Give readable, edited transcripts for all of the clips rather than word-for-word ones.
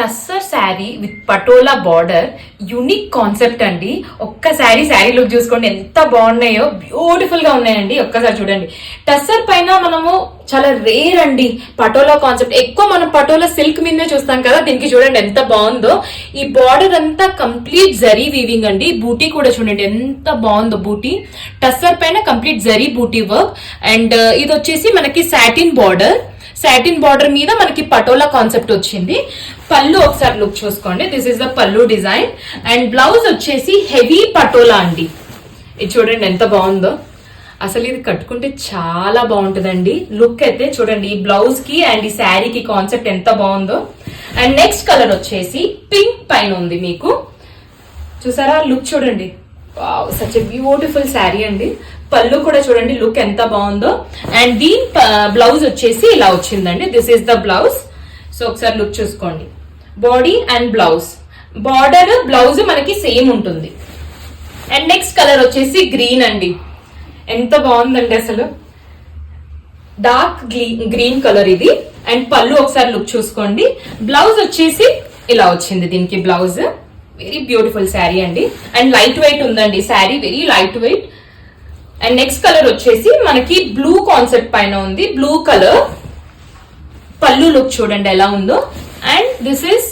Tussar sari with patola border, unique concept అండి. ఒక్కసారి sari look చూసుకోండి ఎంత బాగున్నాయో, బ్యూటిఫుల్ గా ఉన్నాయండి. ఒక్కసారి చూడండి. టస్సర్ పైన మనము చాలా రేర్ అండి పటోలా కాన్సెప్ట్. ఎక్కువ మనం పటోలా సిల్క్ మీదే చూస్తాం కదా, దీనికి చూడండి ఎంత బాగుందో. ఈ బార్డర్ అంతా కంప్లీట్ జరీ వీవింగ్ అండి. బూటీ కూడా చూడండి ఎంత బాగుందో. బూటీ టస్సర్ పైన complete zari buti work. And ఇది వచ్చేసి మనకి సాటిన్ బార్డర్. సాటిన్ బార్డర్ మీద మనకి పటోలా కాన్సెప్ట్ వచ్చింది. పళ్ళు ఒకసారి లుక్ చూసుకోండి. దిస్ ఇస్ ద పళ్ళు డిజైన్. అండ్ బ్లౌజ్ వచ్చేసి హెవీ పటోలా అండి. ఇది చూడండి ఎంత బాగుందో. అసలు ఇది కట్టుకుంటే చాలా బాగుంటుందండి. లుక్ అయితే చూడండి ఈ బ్లౌజ్ కి అండ్ ఈ శారీకి కాన్సెప్ట్ ఎంత బాగుందో. అండ్ నెక్స్ట్ కలర్ వచ్చేసి పింక్ పైన ఉంది మీకు. చూసారా లుక్ చూడండి. Wow, such a beautiful sari అండి. పళ్ళు కూడా చూడండి లుక్ ఎంత బాగుందో. అండ్ దీని బ్లౌజ్ వచ్చేసి ఇలా వచ్చిందండి. This is the blouse. So ఒకసారి లుక్ చూసుకోండి. Body and blouse, border blouse మనకి సేమ్ ఉంటుంది. అండ్ నెక్స్ట్ కలర్ వచ్చేసి గ్రీన్ అండి. ఎంత బాగుందండి అసలు. డార్క్ గ్రీన్ కలర్ ఇది. అండ్ పళ్ళు ఒకసారి లుక్ చూసుకోండి. బ్లౌజ్ వచ్చేసి ఇలా వచ్చింది. దీనికి బ్లౌజ్ వెరీ బ్యూటిఫుల్ శారీ అండి. అండ్ లైట్ వెయిట్ ఉందండి sari, very light weight. And next colour వచ్చేసి మనకి బ్లూ కాన్సెప్ట్ పైన ఉంది. Blue colour. పళ్ళు లుక్ చూడండి ఎలా ఉందో. And this is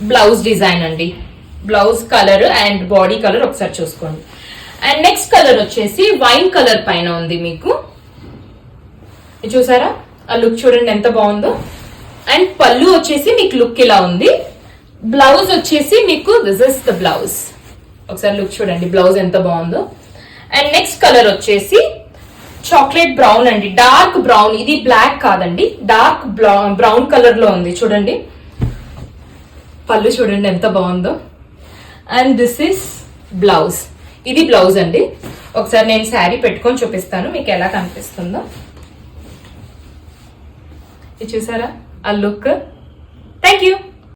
blouse design అండి. Blouse colour and body colour ఒకసారి చూసుకోండి. అండ్ నెక్స్ట్ కలర్ వచ్చేసి వైన్ కలర్ పైన ఉంది మీకు. చూసారా ఆ లుక్ చూడండి ఎంత బాగుందో. అండ్ పళ్ళు వచ్చేసి మీకు లుక్ ఇలా ఉంది. బ్లౌజ్ వచ్చేసి మీకు దిస్ ఇస్ ద బ్లౌజ్. ఒకసారి లుక్ చూడండి బ్లౌజ్ ఎంత బాగుందో. అండ్ నెక్స్ట్ కలర్ వచ్చేసి చాక్లెట్ బ్రౌన్ అండి. Dark brown. ఇది బ్లాక్ కాదండి, డార్క్ బ్రౌన్ కలర్ లో ఉంది చూడండి. పళ్ళు చూడండి ఎంత బాగుందో. And this is blouse. ఇది బ్లౌజ్ అండి. ఒకసారి నేను శారీ పెట్టుకొని చూపిస్తాను మీకు ఎలా కనిపిస్తుందో. ఇది చూసారా ఆ లుక్. Thank you.